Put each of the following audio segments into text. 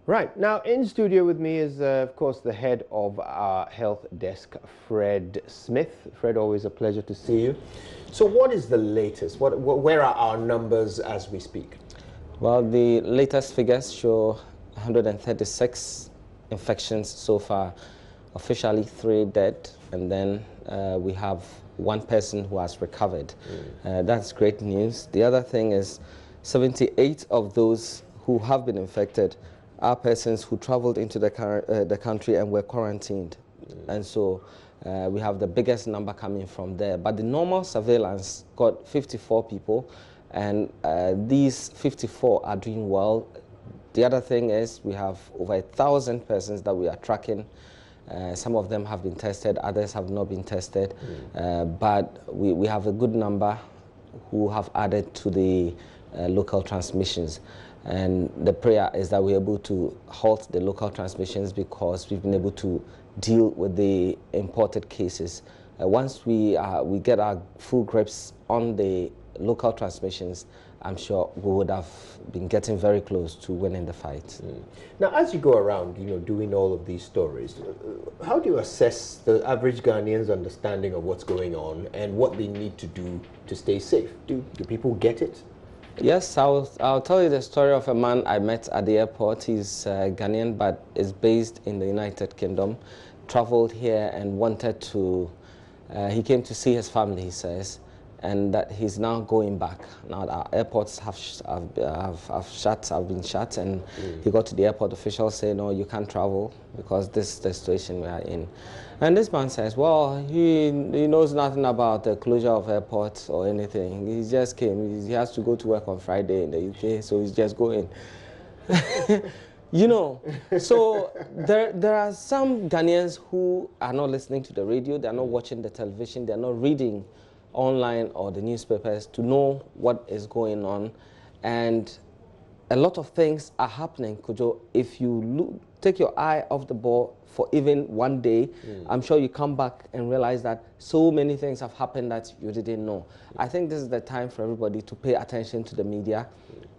Right, now in studio with me is, of course, the head of our health desk, Fred Smith. Fred, always a pleasure to see you. So what is the latest? Where are our numbers as we speak? Well, the latest figures show 136 infections so far, officially 3 dead, and then we have 1 person who has recovered. That's great news. The other thing is 78 of those who have been infected are persons who traveled into the country and were quarantined. And so we have the biggest number coming from there. But the normal surveillance got 54 people, and these 54 are doing well. The other thing is we have over 1,000 persons that we are tracking. Some of them have been tested, others have not been tested, but we have a good number who have added to the local transmissions. And the prayer is that we're able to halt the local transmissions because we've been able to deal with the imported cases. Once we get our full grips on the local transmissions, I'm sure we would have been getting very close to winning the fight. Now, as you go around, doing all of these stories, how do you assess the average Ghanaian's understanding of what's going on and what they need to do to stay safe? Do people get it? Yes, I'll tell you the story of a man I met at the airport. He's Ghanaian, but is based in the United Kingdom. Traveled here and wanted to, he came to see his family, he says, and that he's now going back. Now our airports have been shut, and he got to the airport officials saying, no, you can't travel because this is the situation we are in. And this man says, well, he knows nothing about the closure of airports or anything. He just came. He has to go to work on Friday in the UK, so he's just going. So there are some Ghanaians who are not listening to the radio, they're not watching the television, they're not reading online or the newspapers to know what is going on. And a lot of things are happening, Kojo. If you take your eye off the ball for even one day, I'm sure you come back and realize that so many things have happened that you didn't know. I think this is the time for everybody to pay attention to the media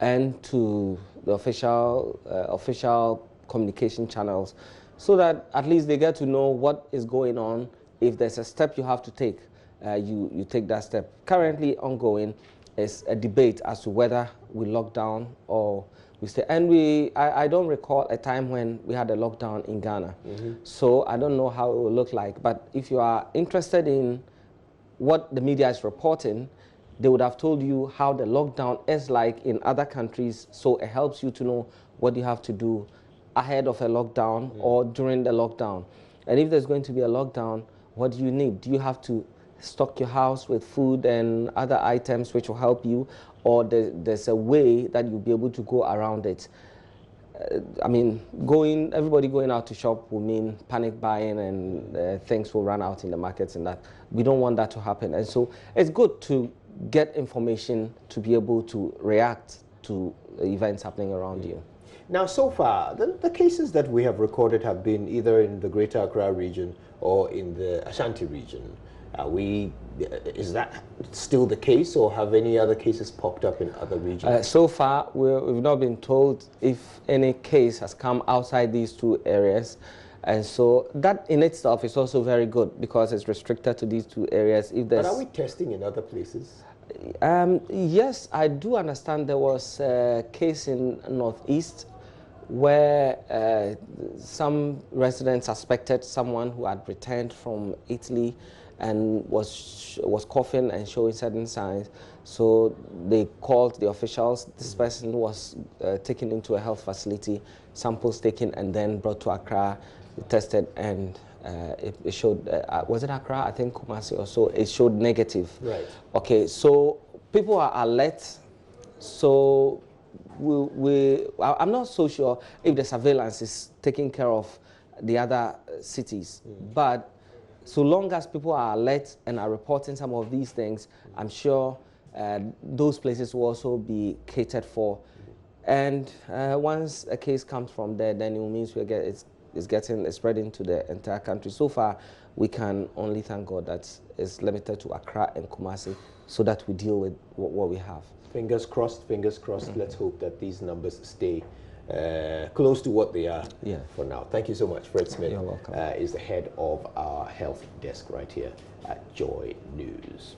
and to the official communication channels, so that at least they get to know what is going on. If there's a step you have to take, you take that step. Currently ongoing is a debate as to whether we lock down or we stay. And I don't recall a time when we had a lockdown in Ghana. So I don't know how it will look like. But if you are interested in what the media is reporting, they would have told you how the lockdown is like in other countries. So it helps you to know what you have to do ahead of a lockdown or during the lockdown. And if there's going to be a lockdown, what do you need? Do you have to stock your house with food and other items which will help you, or there's a way that you'll be able to go around it? I mean, everybody going out to shop will mean panic buying, and things will run out in the markets, and that we don't want that to happen. And so it's good to get information to be able to react to events happening around you. Now, so far, the cases that we have recorded have been either in the Greater Accra region or in the Ashanti region. Is that still the case, or have any other cases popped up in other regions? So far, we've not been told if any case has come outside these 2 areas. And so that in itself is also very good because it's restricted to these 2 areas. But are we testing in other places? Yes, I do understand there was a case in Northeast where some residents suspected someone who had returned from Italy and was coughing and showing certain signs. So they called the officials. This person was taken into a health facility, samples taken, and then brought to Accra, tested, and it showed, was it Accra? I think Kumasi or so. It showed negative. Right. Okay, so people are alert. So I'm not so sure if the surveillance is taking care of the other cities, but so long as people are alert and are reporting some of these things, I'm sure those places will also be catered for. And once a case comes from there, then it means it's spreading to the entire country. So far, we can only thank God that it's limited to Accra and Kumasi, so that we deal with what we have. Fingers crossed, fingers crossed. Let's hope that these numbers stay close to what they are Yeah. for now. Thank you so much. Fred Smith You're welcome. is the head of our health desk right here at Joy News.